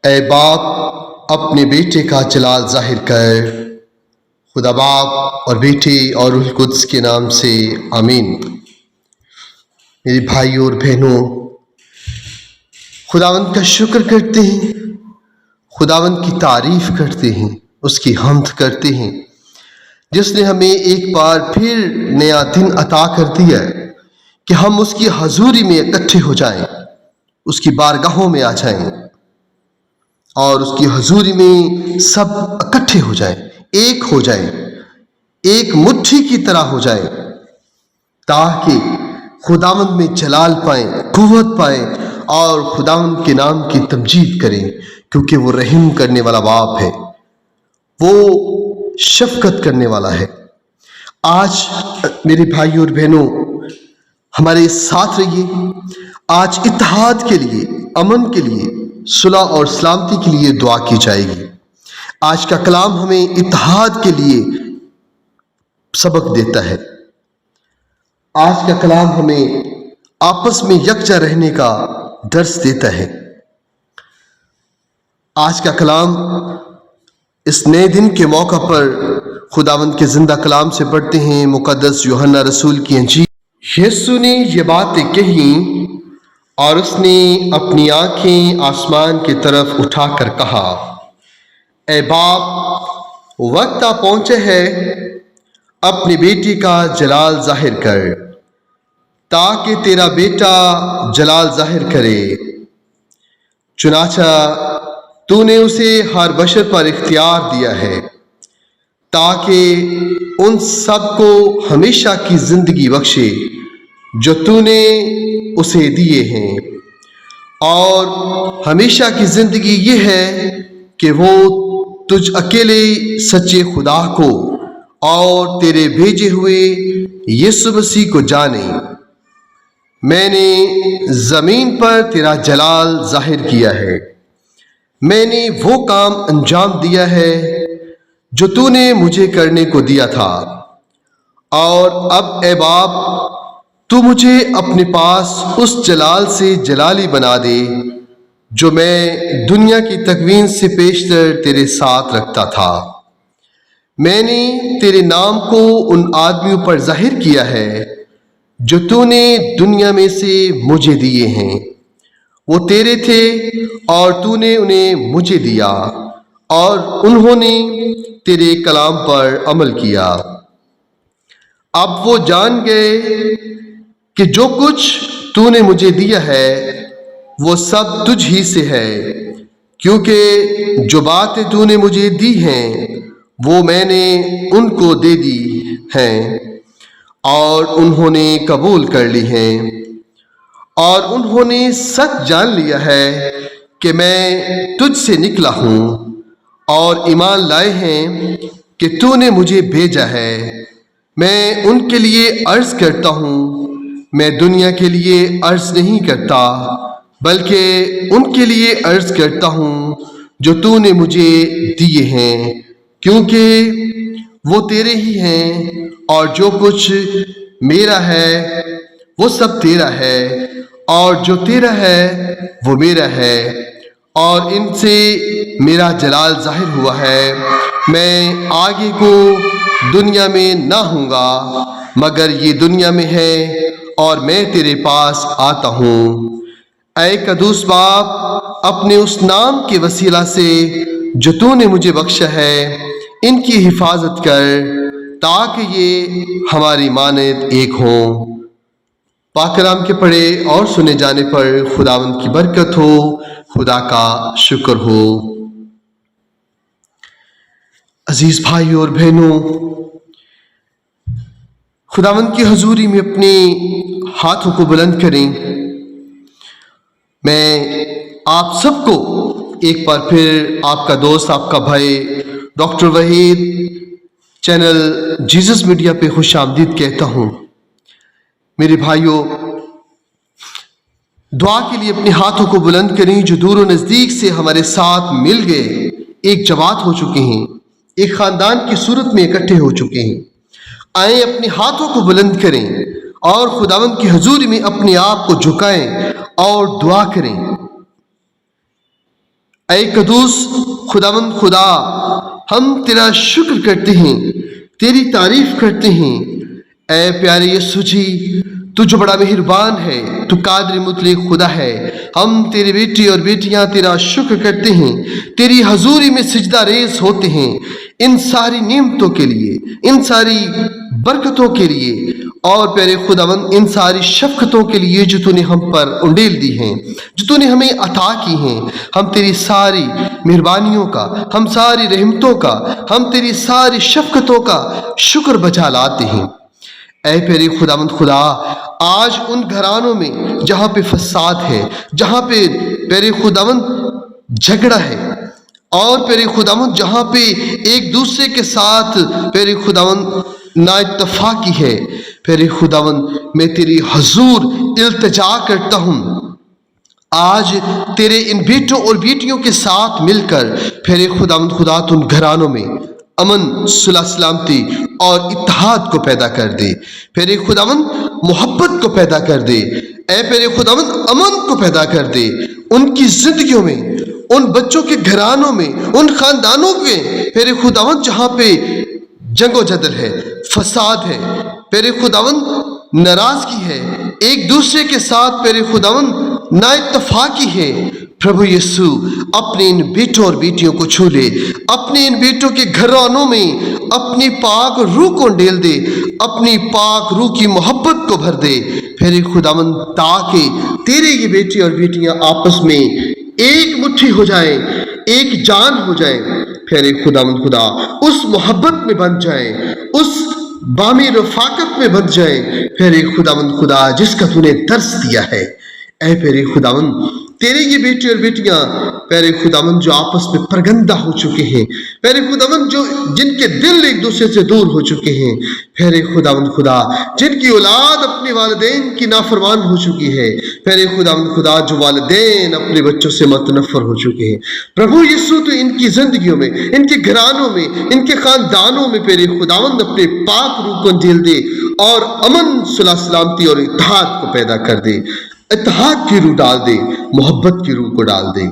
اے باپ اپنے بیٹے کا جلال ظاہر کر۔ خدا باپ اور بیٹے اور روح القدس کے نام سے آمین۔ میرے بھائیوں اور بہنوں، خداوند کا شکر کرتے ہیں، خداوند کی تعریف کرتے ہیں، اس کی حمد کرتے ہیں جس نے ہمیں ایک بار پھر نیا دن عطا کر دیا ہے کہ ہم اس کی حضوری میں اکٹھے ہو جائیں، اس کی بارگاہوں میں آ جائیں اور اس کی حضوری میں سب اکٹھے ہو جائیں، ایک ہو جائیں، ایک مٹھی کی طرح ہو جائیں، تاکہ خداوند میں جلال پائیں، قوت پائیں اور خداوند کے نام کی تمجید کریں، کیونکہ وہ رحم کرنے والا باپ ہے، وہ شفقت کرنے والا ہے۔ آج میرے بھائیوں اور بہنوں ہمارے ساتھ رہیے۔ آج اتحاد کے لیے، امن کے لیے، صلح اور سلامتی کے لیے دعا کی جائے گی۔ آج کا کلام ہمیں اتحاد کے لیے سبق دیتا ہے۔ آج کا کلام ہمیں آپس میں یکجا رہنے کا درس دیتا ہے۔ آج کا کلام اس نئے دن کے موقع پر خداوند کے زندہ کلام سے پڑھتے ہیں مقدس یوحنا رسول کی انجیل۔ یسوع نے یہ باتیں کہیں اور اس نے اپنی آنکھیں آسمان کی طرف اٹھا کر کہا، اے باپ، وقت آ پہنچا ہے، اپنے بیٹے کا جلال ظاہر کر، تاکہ تیرا بیٹا جلال ظاہر کرے۔ چنانچہ تو نے اسے ہر بشر پر اختیار دیا ہے، تاکہ ان سب کو ہمیشہ کی زندگی بخشے جو تو نے اسے دیے ہیں، اور ہمیشہ کی زندگی یہ ہے کہ وہ تجھ اکیلے سچے خدا کو اور تیرے بھیجے ہوئے یسوع مسیح کو جانے۔ میں نے زمین پر تیرا جلال ظاہر کیا ہے، میں نے وہ کام انجام دیا ہے جو تو نے مجھے کرنے کو دیا تھا، اور اب اے باپ، تو مجھے اپنے پاس اس جلال سے جلالی بنا دے جو میں دنیا کی تکوین سے پیشتر تیرے ساتھ رکھتا تھا۔ میں نے تیرے نام کو ان آدمیوں پر ظاہر کیا ہے جو تو نے دنیا میں سے مجھے دیے ہیں۔ وہ تیرے تھے اور تو نے انہیں مجھے دیا، اور انہوں نے تیرے کلام پر عمل کیا۔ اب وہ جان گئے کہ جو کچھ تو نے مجھے دیا ہے وہ سب تجھ ہی سے ہے، کیونکہ جو باتیں تو نے مجھے دی ہیں وہ میں نے ان کو دے دی ہیں، اور انہوں نے قبول کر لی ہیں، اور انہوں نے سچ جان لیا ہے کہ میں تجھ سے نکلا ہوں، اور ایمان لائے ہیں کہ تو نے مجھے بھیجا ہے۔ میں ان کے لیے عرض کرتا ہوں، میں دنیا کے لیے عرض نہیں کرتا، بلکہ ان کے لیے عرض کرتا ہوں جو تو نے مجھے دیے ہیں، کیونکہ وہ تیرے ہی ہیں، اور جو کچھ میرا ہے وہ سب تیرا ہے، اور جو تیرا ہے وہ میرا ہے، اور ان سے میرا جلال ظاہر ہوا ہے۔ میں آگے کو دنیا میں نہ ہوں گا، مگر یہ دنیا میں ہے، اور میں تیرے پاس آتا ہوں۔ اے قدوس باپ، اپنے اس نام کے وسیلہ سے جو تو نے مجھے بخشا ہے، ان کی حفاظت کر، تاکہ یہ ہماری مانند ایک ہوں۔ پاک کلام کے پڑھے اور سنے جانے پر خداوند کی برکت ہو، خدا کا شکر ہو۔ عزیز بھائیوں اور بہنوں، خداوند کی حضوری میں اپنے ہاتھوں کو بلند کریں۔ میں آپ سب کو ایک بار پھر آپ کا دوست، آپ کا بھائی doctor Waheed channel Jesus media پہ خوش آمدید کہتا ہوں۔ میرے بھائیوں، دعا کے لیے اپنے ہاتھوں کو بلند کریں۔ جو دور و نزدیک سے ہمارے ساتھ مل گئے، ایک جماعت ہو چکے ہیں، ایک خاندان کی صورت میں اکٹھے ہو چکے ہیں، آئیں اپنے ہاتھوں کو بلند کریں اور خداوند کی حضوری میں اپنے آپ کو جھکائیں اور دعا کریں۔ اے قدوس خداوند خدا، ہم تیرا شکر کرتے ہیں، تیری تعریف کرتے ہیں۔ اے پیارے یسوع جی، تو جو بڑا مہربان ہے، تو قادر مطلق خدا ہے، ہم تیرے بیٹے اور بیٹیاں تیرا شکر کرتے ہیں، تیری حضوری میں سجدہ ریز ہوتے ہیں ان ساری نعمتوں کے لیے، ان ساری برکتوں کے لیے، اور پیارے خداوند ان ساری شفقتوں کے لیے جو تو نے ہم پر انڈیل دی ہیں، جو تو نے ہمیں عطا کی ہیں۔ ہم تیری ساری مہربانیوں کا، ہم ساری رحمتوں کا، ہم تیری ساری شفقتوں کا شکر بجا لاتے ہیں۔ اے پیارے خداوند خدا، آج ان گھرانوں میں جہاں پہ فساد ہے، جہاں پہ پیارے خداوند جھگڑا ہے، اور پیارے خداوند جہاں پہ ایک دوسرے کے ساتھ پیارے خداوند نا اتفاقی ہے، پیارے خداوند میں تیری حضور التجا کرتا ہوں، آج تیرے ان بیٹوں اور بیٹیوں کے ساتھ مل کر پیارے خداوند خدا تو ان گھرانوں میں امن، صلح سلامتی اور اتحاد کو پیدا کر دے، پیارے خداوند محبت کو پیدا کر دے، اے پیارے خداوند امن کو پیدا کر دے ان کی زندگیوں میں، ان بچوں کے گھرانوں میں، ان خاندانوں میں پیارے خداوند جہاں پہ جنگ و جدل ہے، فساد ہے، پیارے خداوند ناراضگی ہے، ایک دوسرے کے ساتھ پیارے خداوند نا اتفاقی ہے۔ پربھو یسوع اپنے ان بیٹوں اور بیٹیوں کو چھو لے، اپنے ان بیٹوں کے گھرانوں میں اپنی پاک روح کو ڈیل دے، اپنی پاک روح کی محبت کو بھر دے پھر خداوند، تاکہ تیرے یہ بیٹے اور بیٹیاں آپس میں ایک مٹھی ہو جائیں، ایک جان ہو جائیں، پھر خداوند خدا اس محبت میں بن جائیں، اس بامی رفاقت میں بن جائیں، پھر خداوند خدا جس کا تو نے درس دیا ہے۔ اے پیارے خداوند، تیرے یہ بیٹے اور بیٹیاں پیارے خداوند جو آپس میں پرگندہ ہو چکے ہیں، پیارے خداوند جو جن کے دل ایک دوسرے سے دور ہو چکے ہیں، پیارے خداوند خدا جن کی اولاد اپنے والدین کی نافرمان ہو چکی ہے، پیارے خداوند خدا جو والدین اپنے بچوں سے متنفر ہو چکے ہیں، پربھو یسوع تو ان کی زندگیوں میں، ان کے گھرانوں میں، ان کے خاندانوں میں پیارے خداوند اپنے پاک روح کو ڈھیل دے اور امن، صلح سلامتی اور اتحاد کو پیدا کر دے، اتحاد کی روح ڈال دے، محبت کی روح کو ڈال دے۔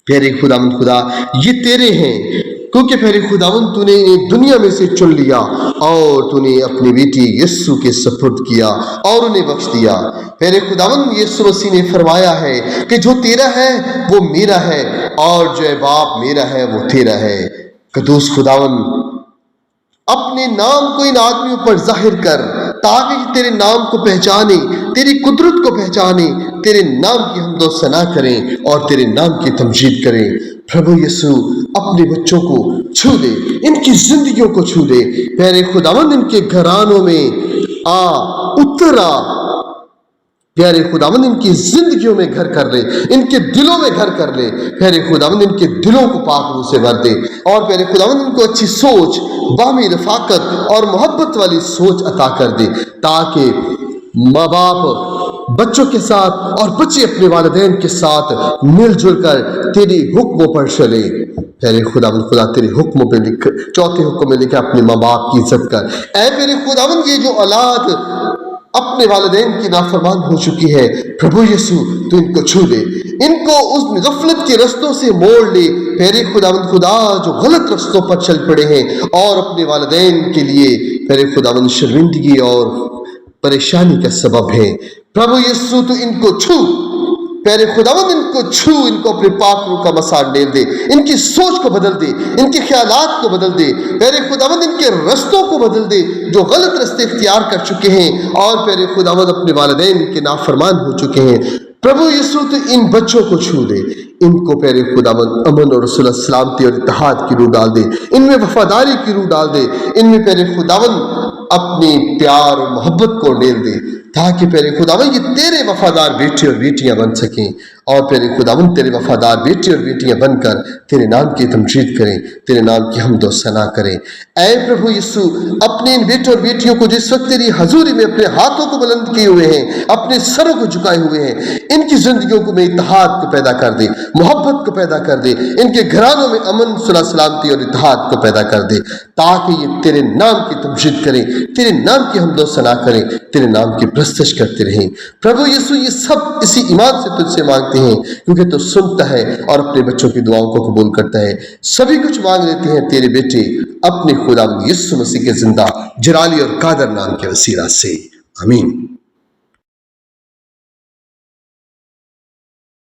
پیارے خداوند خدا یہ تیرے ہیں، کیونکہ پیارے خداوند تو نے انہیں دنیا میں سے چن لیا اور تو نے اپنی بیٹی یسوع کے سپرد کیا اور انہیں بخش دیا۔ پیارے خداوند یسوع مسیح نے فرمایا ہے کہ جو تیرا ہے وہ میرا ہے اور جو اے باپ میرا ہے وہ تیرا ہے۔ قدوس خداوند اپنے نام کو ان آدمیوں پر ظاہر کر تاکہ تیرے نام کو پہچانے، تیری قدرت کو پہچانے، تیرے نام کی حمد و ثنا کریں اور تیرے نام کی تمجید کریں۔ پربھو یسوع اپنے بچوں کو چھو لے، ان کی زندگیوں کو چھو لے، پیارے خداوند ان کے گھرانوں میں اتر آ، پیارے خداوند ان کی زندگیوں میں گھر کر لے، ان کے دلوں میں گھر کر لے، پیارے خداوند ان کے دلوں کو پاک روح سے بھر دے اور پیارے خداوند ان کو اچھی سوچ، باہمی رفاقت اور محبت والی سوچ عطا کر دے، تاکہ ماں باپ بچوں کے ساتھ اور بچے اپنے والدین کے ساتھ مل جل کر تیری حکموں پر چلے۔ پیارے خداوند خدا تیرے حکموں پہ لکھ، چوتھے حکم میں لکھا اپنے ماں باپ کی عزت کر۔ اے پیارے خداوند یہ جو اولاد اپنے والدین کی نافرمان ہو چکی ہے، پربھو یسوع تو ان کو چھو لے، ان کو اس غفلت کے رستوں سے موڑ لے، پیارے خداوند خدا جو غلط رستوں پر چل پڑے ہیں اور اپنے والدین کے لیے پیارے خداوند شرمندگی اور پریشانی کا سبب ہے، پربھو یسوع تو ان کو چھو، پیارے خداوند ان کو چھو، ان کو اپنے پاک روح کا مسا ڈال دے، ان کی سوچ کو بدل دے، ان کے خیالات کو بدل دے، پیارے خداوند ان کے رستوں کو بدل دے جو غلط رستے اختیار کر چکے ہیں اور پیارے خداوند اپنے والدین کے نافرمان ہو چکے ہیں۔ پربھو یسوع تو ان بچوں کو چھو دے، ان کو پیارے خداوند امن اور صلح سلامتی اور اتحاد کی روح ڈال دے، ان میں وفاداری کی روح ڈال دے، ان میں پیارے خداوند اپنی پیار اور محبت کو ڈال دے، تاکہ پیارے خداوند یہ تیرے وفادار بیٹے اور بیٹیاں بن سکیں اور پیارے خداوند تیرے وفادار بیٹے اور بیٹیاں بن کر تیرے نام کی تمجید کریں، تیرے نام کی حمد و ثنا کریں۔ اے پربھو یسوع اپنے ان بیٹوں اور بیٹیوں کو جس وقت تیری حضوری میں اپنے ہاتھوں کو بلند کیے ہوئے ہیں، اپنے سروں کو جھکائے ہوئے ہیں، ان کی زندگیوں کو میں اتحاد کو پیدا کر دے، محبت کو پیدا کر دے، ان کے گھرانوں میں امن، صلح سلامتی اور اتحاد کو پیدا کر دے، تاکہ یہ تیرے نام کی تمجید کریں، تیرے نام کی حمد و ثنا کریں، تیرے نام کی پرستش کرتے رہیں۔ پربھو یسوع یہ سب اسی ایمان سے تجھ سے مانگتے فرماتے ہیں کیونکہ تو سنتا ہے اور اپنے بچوں کی دعاؤں کو قبول کرتا ہے. سبھی کچھ مانگ لیتے ہیں تیرے بیٹے اپنے خداوند یسوع مسیح کے زندہ جلالی اور قادر نام کے وسیلہ سے. آمین.